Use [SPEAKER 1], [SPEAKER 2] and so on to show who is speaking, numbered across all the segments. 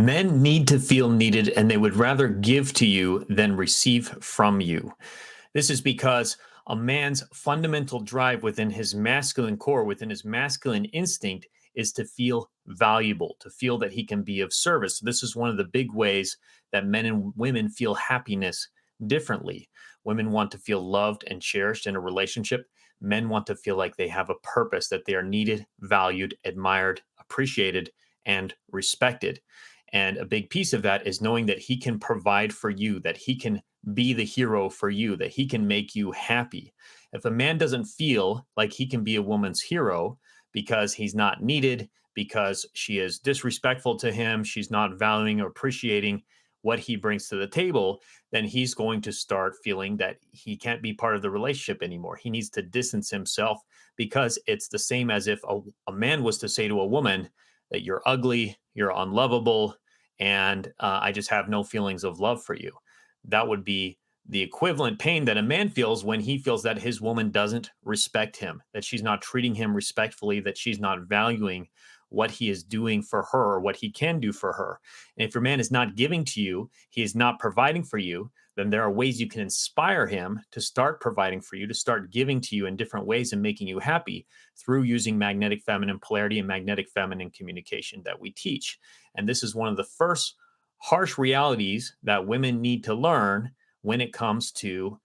[SPEAKER 1] Men need to feel needed and they would rather give to you than receive from you. This is because a man's fundamental drive within his masculine core, within his masculine instinct, is to feel valuable, to feel that he can be of service. This is one of the big ways that men and women feel happiness differently. Women want to feel loved and cherished in a relationship. Men want to feel like they have a purpose, that they are needed, valued, admired, appreciated, and respected. And a big piece of that is knowing that he can provide for you, that he can be the hero for you, that he can make you happy. If a man doesn't feel like he can be a woman's hero because he's not needed, because she is disrespectful to him, she's not valuing or appreciating what he brings to the table, then he's going to start feeling that he can't be part of the relationship anymore. He needs to distance himself, because it's the same as if a man was to say to a woman that you're ugly, you're unlovable, and I just have no feelings of love for you. That would be the equivalent pain that a man feels when he feels that his woman doesn't respect him, that she's not treating him respectfully, that she's not valuing what he is doing for her or what he can do for her. And if your man is not giving to you, he is not providing for you, then there are ways you can inspire him to start providing for you, to start giving to you in different ways and making you happy through using magnetic feminine polarity and magnetic feminine communication that we teach. And this is one of the first harsh realities that women need to learn when it comes to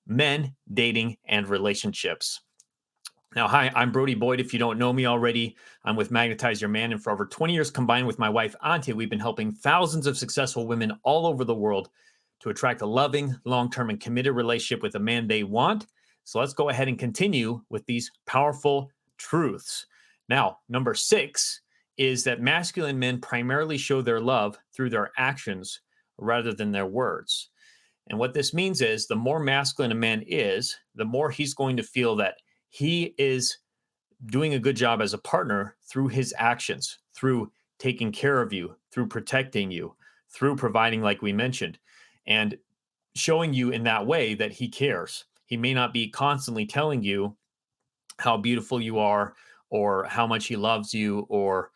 [SPEAKER 1] men, dating, and relationships. Now, hi, I'm Brody Boyd. If you don't know me already, I'm with Magnetize Your Man. And for over 20 years combined with my wife, Antia, we've been helping thousands of successful women all over the world to attract a loving, long-term, and committed relationship with a man they want. So let's go ahead and continue with these powerful truths. Now, number 6 is that masculine men primarily show their love through their actions rather than their words. And what this means is the more masculine a man is, the more he's going to feel that he is doing a good job as a partner through his actions, through taking care of you, through protecting you, through providing, like we mentioned, and showing you in that way that he cares. He may not be constantly telling you how beautiful you are or how much he loves you or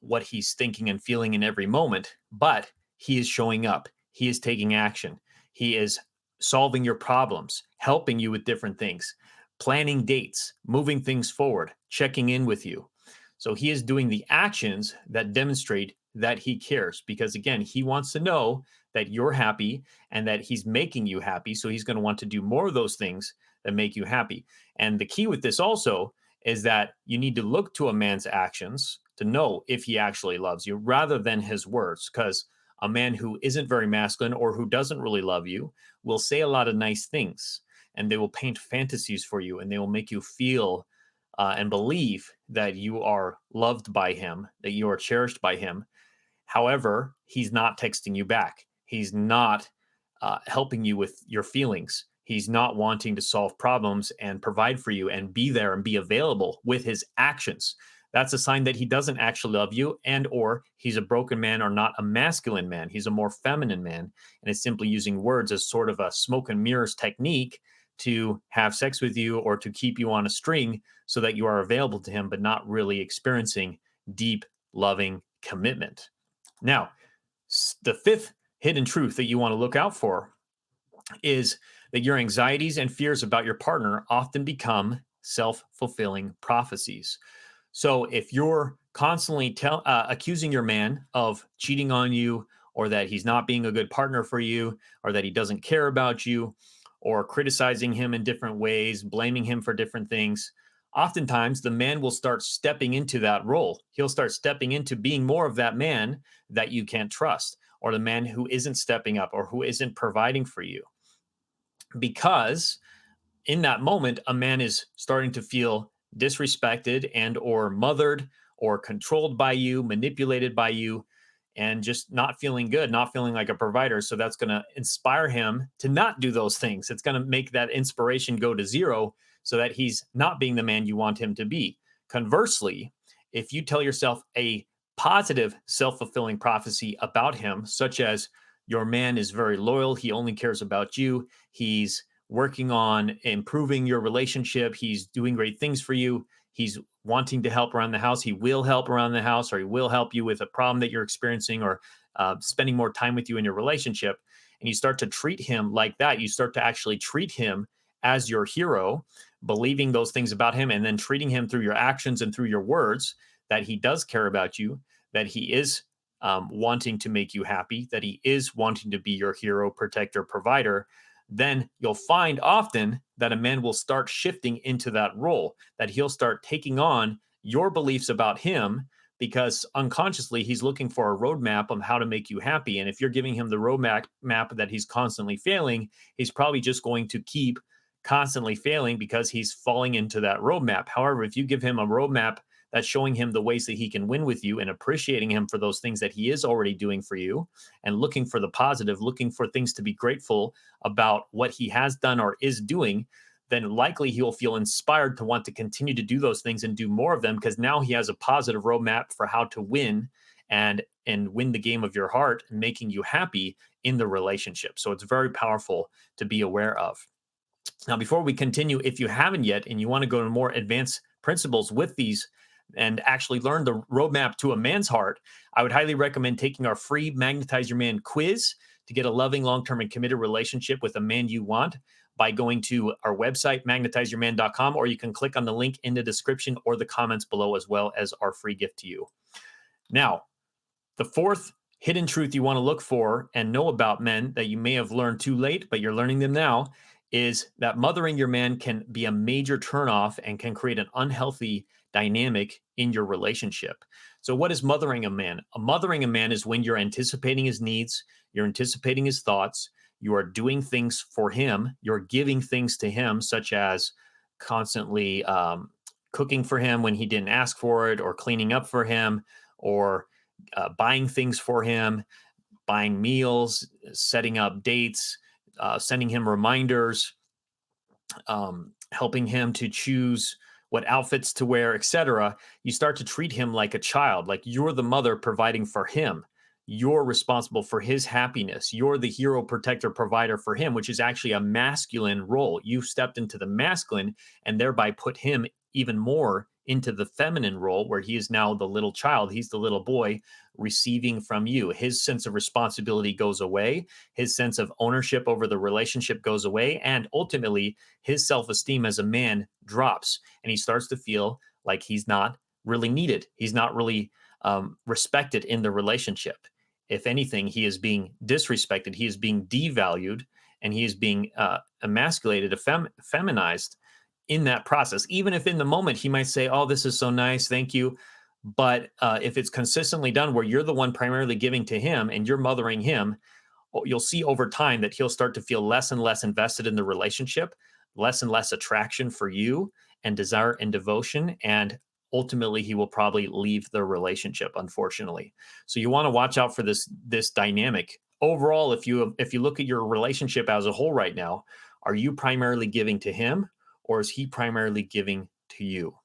[SPEAKER 1] what he's thinking and feeling in every moment, but he is showing up. He is taking action. He is solving your problems, helping you with different things, planning dates, moving things forward, checking in with you. So he is doing the actions that demonstrate that he cares, because again, he wants to know that you're happy and that he's making you happy. So he's going to want to do more of those things that make you happy. And the key with this also is that you need to look to a man's actions to know if he actually loves you rather than his words, because a man who isn't very masculine or who doesn't really love you will say a lot of nice things, and they will paint fantasies for you, and they will make you feel and believe that you are loved by him, that you are cherished by him. However, he's not texting you back. He's not helping you with your feelings. He's not wanting to solve problems and provide for you and be there and be available with his actions. That's a sign that he doesn't actually love you, and or he's a broken man or not a masculine man. He's a more feminine man, and is simply using words as sort of a smoke and mirrors technique to have sex with you or to keep you on a string so that you are available to him, but not really experiencing deep, loving commitment. Now, the 5th hidden truth that you want to look out for is that your anxieties and fears about your partner often become self-fulfilling prophecies. So if you're constantly accusing your man of cheating on you, or that he's not being a good partner for you, or that he doesn't care about you, or criticizing him in different ways, blaming him for different things, oftentimes the man will start stepping into that role. He'll start stepping into being more of that man that you can't trust, or the man who isn't stepping up or who isn't providing for you. Because in that moment, a man is starting to feel disrespected and or mothered or controlled by you, manipulated by you, and just not feeling good, not feeling like a provider. So that's going to inspire him to not do those things. It's going to make that inspiration go to zero so that he's not being the man you want him to be. Conversely, if you tell yourself a positive self-fulfilling prophecy about him, such as your man is very loyal, he only cares about you, he's working on improving your relationship, he's doing great things for you, He's wanting to help around the house. He will help around the house, or he will help you with a problem that you're experiencing, or spending more time with you in your relationship. And you start to treat him like that. You start to actually treat him as your hero, believing those things about him, and then treating him through your actions and through your words that he does care about you, that he is wanting to make you happy, that he is wanting to be your hero, protector, provider. Then you'll find often that a man will start shifting into that role, that he'll start taking on your beliefs about him, because unconsciously he's looking for a roadmap on how to make you happy. And if you're giving him the roadmap that he's constantly failing, he's probably just going to keep constantly failing because he's falling into that roadmap. However, if you give him a roadmap that's showing him the ways that he can win with you, and appreciating him for those things that he is already doing for you, and looking for the positive, looking for things to be grateful about what he has done or is doing, then likely he will feel inspired to want to continue to do those things and do more of them, because now he has a positive roadmap for how to win and win the game of your heart, making you happy in the relationship. So it's very powerful to be aware of. Now, before we continue, if you haven't yet and you want to go to more advanced principles with these and actually learn the roadmap to a man's heart, I would highly recommend taking our free Magnetize Your Man quiz to get a loving, long-term, and committed relationship with a man you want by going to our website, magnetizeyourman.com, or you can click on the link in the description or the comments below, as well as our free gift to you. Now, the fourth hidden truth you want to look for and know about men that you may have learned too late, but you're learning them now, is that mothering your man can be a major turnoff and can create an unhealthy dynamic in your relationship. So what is mothering a man? Mothering a man is when you're anticipating his needs, you're anticipating his thoughts, you are doing things for him, you're giving things to him, such as constantly cooking for him when he didn't ask for it, or cleaning up for him, or buying things for him, buying meals, setting up dates, sending him reminders, helping him to choose what outfits to wear, etc. You start to treat him like a child, like you're the mother providing for him. You're responsible for his happiness. You're the hero, protector, provider for him, which is actually a masculine role. You've stepped into the masculine and thereby put him even more into the feminine role, where he is now the little child. He's the little boy receiving from you. His sense of responsibility goes away. His sense of ownership over the relationship goes away. And ultimately, his self-esteem as a man drops, and he starts to feel like he's not really needed. He's not really respected in the relationship. If anything, he is being disrespected. He is being devalued, and he is being emasculated, feminized in that process. Even if in the moment he might say, "Oh, this is so nice, thank you." But if it's consistently done where you're the one primarily giving to him and you're mothering him, you'll see over time that he'll start to feel less and less invested in the relationship, less and less attraction for you and desire and devotion. And ultimately, he will probably leave the relationship, unfortunately. So you want to watch out for this dynamic. Overall, if you look at your relationship as a whole right now, are you primarily giving to him, or is he primarily giving to you?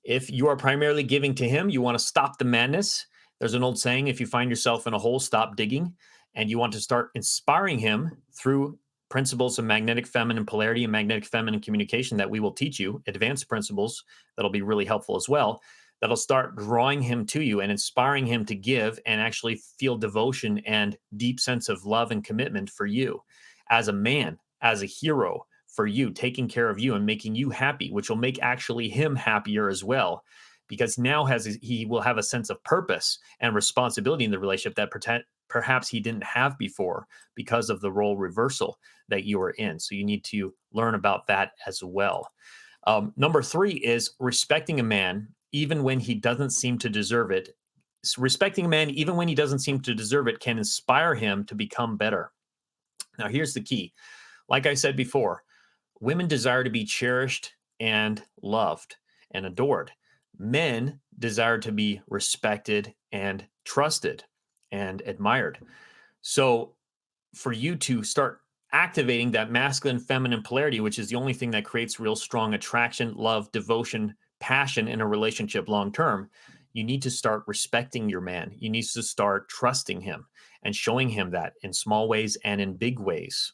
[SPEAKER 1] If you are primarily giving to him, you want to stop the madness. There's an old saying, if you find yourself in a hole, stop digging. And you want to start inspiring him through principles of magnetic feminine polarity and magnetic feminine communication that we will teach you, advanced principles that'll be really helpful as well, that'll start drawing him to you and inspiring him to give and actually feel devotion and deep sense of love and commitment for you as a man, as a hero, for you, taking care of you and making you happy, which will make actually him happier as well, because now he will have a sense of purpose and responsibility in the relationship that perhaps he didn't have before because of the role reversal that you are in. So you need to learn about that as well. Number 3 is respecting a man even when he doesn't seem to deserve it. Respecting a man even when he doesn't seem to deserve it can inspire him to become better. Now, here's the key. Like I said before, women desire to be cherished and loved and adored. Men desire to be respected and trusted and admired. So for you to start activating that masculine feminine polarity, which is the only thing that creates real strong attraction, love, devotion, passion in a relationship long term, you need to start respecting your man. You need to start trusting him and showing him that in small ways and in big ways.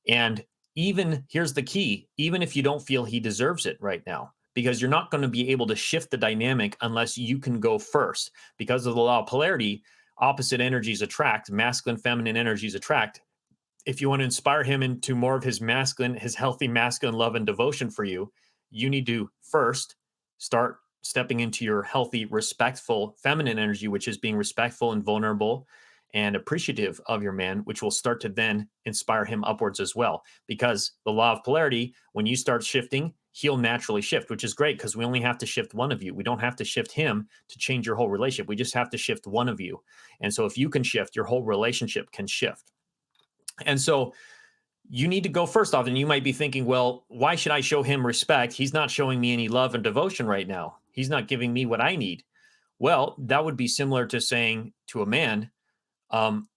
[SPEAKER 1] And even here's the key, even if you don't feel he deserves it right now, because you're not going to be able to shift the dynamic unless you can go first. Because of the law of polarity, opposite energies attract, masculine, feminine energies attract. If you want to inspire him into more of his masculine, his healthy masculine love and devotion for you, you need to first start stepping into your healthy, respectful feminine energy, which is being respectful and vulnerable and appreciative of your man, which will start to then inspire him upwards as well. Because the law of polarity, when you start shifting, he'll naturally shift, which is great because we only have to shift one of you. We don't have to shift him to change your whole relationship. We just have to shift one of you. And so if you can shift, your whole relationship can shift. And so you need to go first off. And you might be thinking, well, why should I show him respect? He's not showing me any love and devotion right now. He's not giving me what I need. Well, that would be similar to saying to a man, um,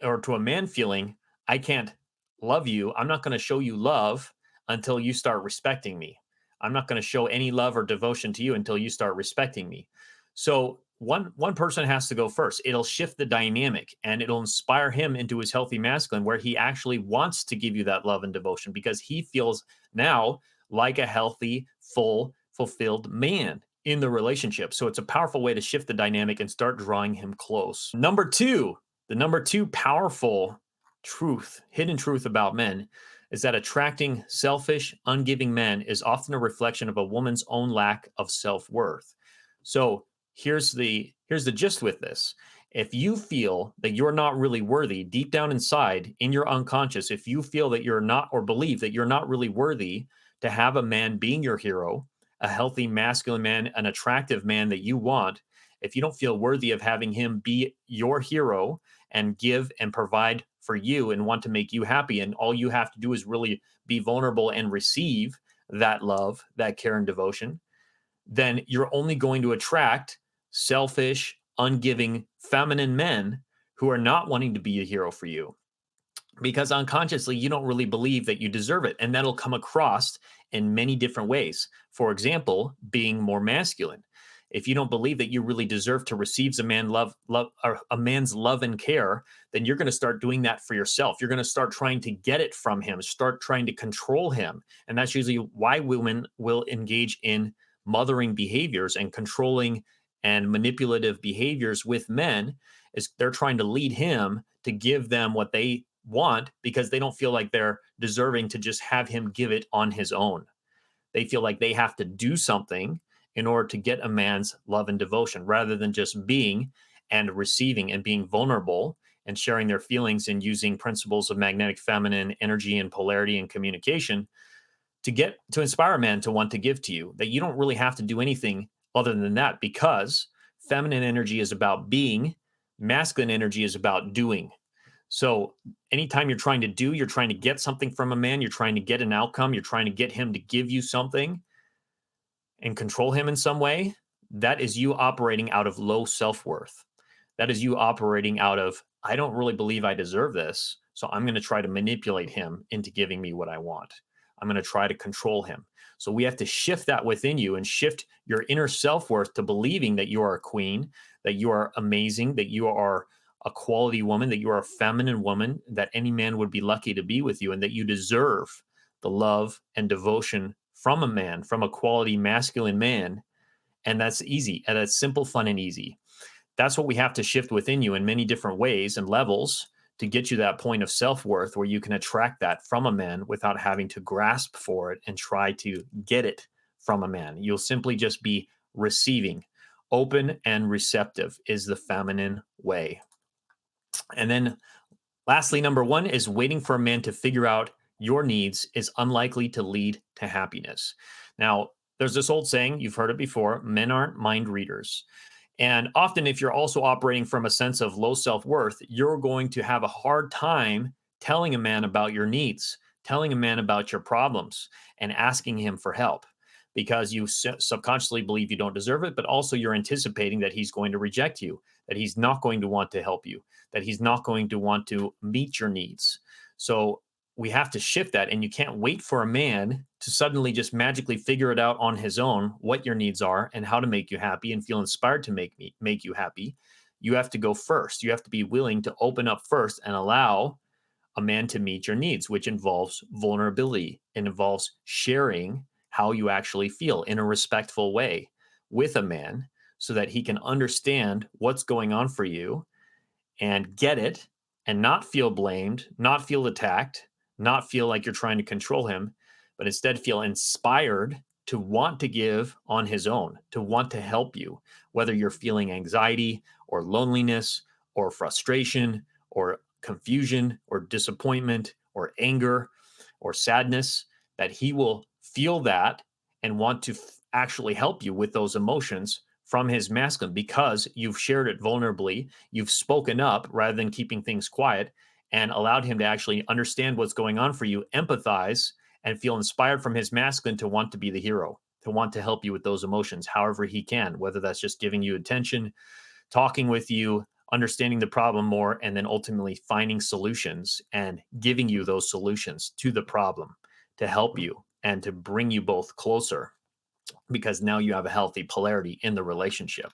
[SPEAKER 1] or to a man feeling, I can't love you. I'm not going to show you love until you start respecting me. I'm not going to show any love or devotion to you until you start respecting me. So one person has to go first. It'll shift the dynamic and it'll inspire him into his healthy masculine where he actually wants to give you that love and devotion because he feels now like a healthy, full, fulfilled man in the relationship. So it's a powerful way to shift the dynamic and start drawing him close. The number two powerful truth, hidden truth about men is that attracting selfish, ungiving men is often a reflection of a woman's own lack of self-worth. So here's the gist with this. If you feel that you're not really worthy deep down inside in your unconscious, if you feel that you're not or believe that you're not really worthy to have a man being your hero, a healthy masculine man, an attractive man that you want, if you don't feel worthy of having him be your hero and give and provide for you and want to make you happy, and all you have to do is really be vulnerable and receive that love, that care and devotion, then you're only going to attract selfish, ungiving, feminine men who are not wanting to be a hero for you because unconsciously you don't really believe that you deserve it. And that'll come across in many different ways. For example, being more masculine. If you don't believe that you really deserve to receive a man's love and care, then you're going to start doing that for yourself. You're going to start trying to get it from him, start trying to control him. And that's usually why women will engage in mothering behaviors and controlling and manipulative behaviors with men, is they're trying to lead him to give them what they want because they don't feel like they're deserving to just have him give it on his own. They feel like they have to do something in order to get a man's love and devotion rather than just being and receiving and being vulnerable and sharing their feelings and using principles of magnetic feminine energy and polarity and communication to inspire a man to want to give to you. That you don't really have to do anything other than that because feminine energy is about being, masculine energy is about doing. So anytime you're trying to do, you're trying to get something from a man, you're trying to get an outcome, you're trying to get him to give you something and control him in some way, that is you operating out of low self-worth. That is you operating out of, I don't really believe I deserve this, so I'm going to try to manipulate him into giving me what I want. I'm going to try to control him. So we have to shift that within you and shift your inner self-worth to believing that you are a queen, that you are amazing, that you are a quality woman, that you are a feminine woman, that any man would be lucky to be with you, and that you deserve the love and devotion from a man, from a quality masculine man. And that's easy. And that's simple, fun, and easy. That's what we have to shift within you in many different ways and levels to get you that point of self-worth where you can attract that from a man without having to grasp for it and try to get it from a man. You'll simply just be receiving. Open and receptive is the feminine way. And then lastly, number one is waiting for a man to figure out your needs is unlikely to lead to happiness. Now, there's this old saying, you've heard it before, men aren't mind readers. And often, if you're also operating from a sense of low self-worth, you're going to have a hard time telling a man about your needs, telling a man about your problems, and asking him for help because you subconsciously believe you don't deserve it, but also you're anticipating that he's going to reject you, that he's not going to want to help you, that he's not going to want to meet your needs. So we have to shift that, and you can't wait for a man to suddenly just magically figure it out on his own what your needs are and how to make you happy and feel inspired to make you happy. You have to go first. You have to be willing to open up first and allow a man to meet your needs, which involves vulnerability. It involves sharing how you actually feel in a respectful way with a man so that he can understand what's going on for you and get it and not feel blamed, not feel attacked, not feel like you're trying to control him, but instead feel inspired to want to give on his own, to want to help you, whether you're feeling anxiety or loneliness or frustration or confusion or disappointment or anger or sadness, that he will feel that and want to actually help you with those emotions from his masculine because you've shared it vulnerably, you've spoken up rather than keeping things quiet and allowed him to actually understand what's going on for you, empathize, and feel inspired from his masculine to want to be the hero, to want to help you with those emotions however he can, whether that's just giving you attention, talking with you, understanding the problem more, and then ultimately finding solutions and giving you those solutions to the problem to help you and to bring you both closer because now you have a healthy polarity in the relationship.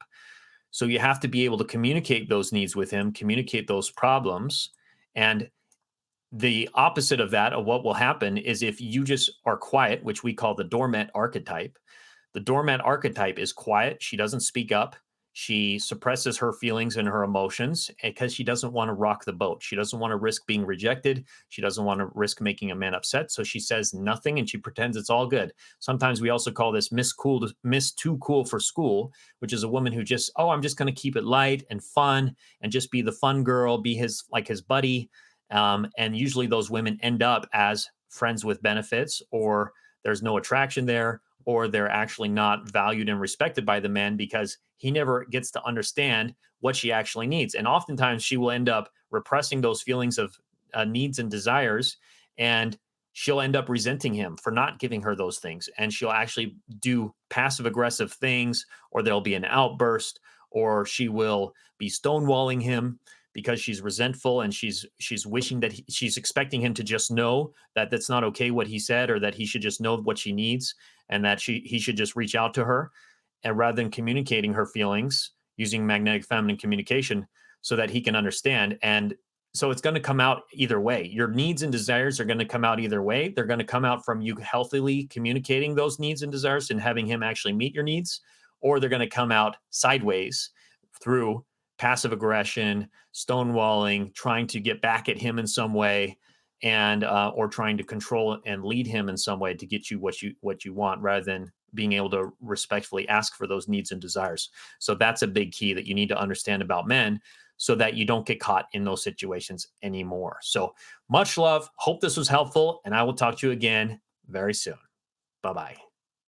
[SPEAKER 1] So you have to be able to communicate those needs with him, communicate those problems. And the opposite of that, of what will happen, is if you just are quiet, which we call the doormat archetype. The doormat archetype is quiet. She doesn't speak up. She suppresses her feelings and her emotions because she doesn't want to rock the boat. She doesn't want to risk being rejected. She doesn't want to risk making a man upset. So she says nothing and she pretends it's all good. Sometimes we also call this Miss Too Cool for School, which is a woman who just, oh, I'm just going to keep it light and fun and just be the fun girl, be his buddy. And usually those women end up as friends with benefits, or there's no attraction there, or they're actually not valued and respected by the men because he never gets to understand what she actually needs. And oftentimes she will end up repressing those feelings of needs and desires, and she'll end up resenting him for not giving her those things. And she'll actually do passive aggressive things, or there'll be an outburst, or she will be stonewalling him because she's resentful and she's wishing that she's expecting him to just know that that's not okay what he said, or that he should just know what she needs and that he should just reach out to her, and rather than communicating her feelings using magnetic feminine communication so that he can understand. And so it's going to come out either way. Your needs and desires are going to come out either way. They're going to come out from you healthily communicating those needs and desires and having him actually meet your needs, or they're going to come out sideways through passive aggression, stonewalling, trying to get back at him in some way, and or trying to control and lead him in some way to get you what you want, rather than being able to respectfully ask for those needs and desires. So that's a big key that you need to understand about men so that you don't get caught in those situations anymore. So much love. Hope this was helpful, and I will talk to you again very soon. Bye-bye.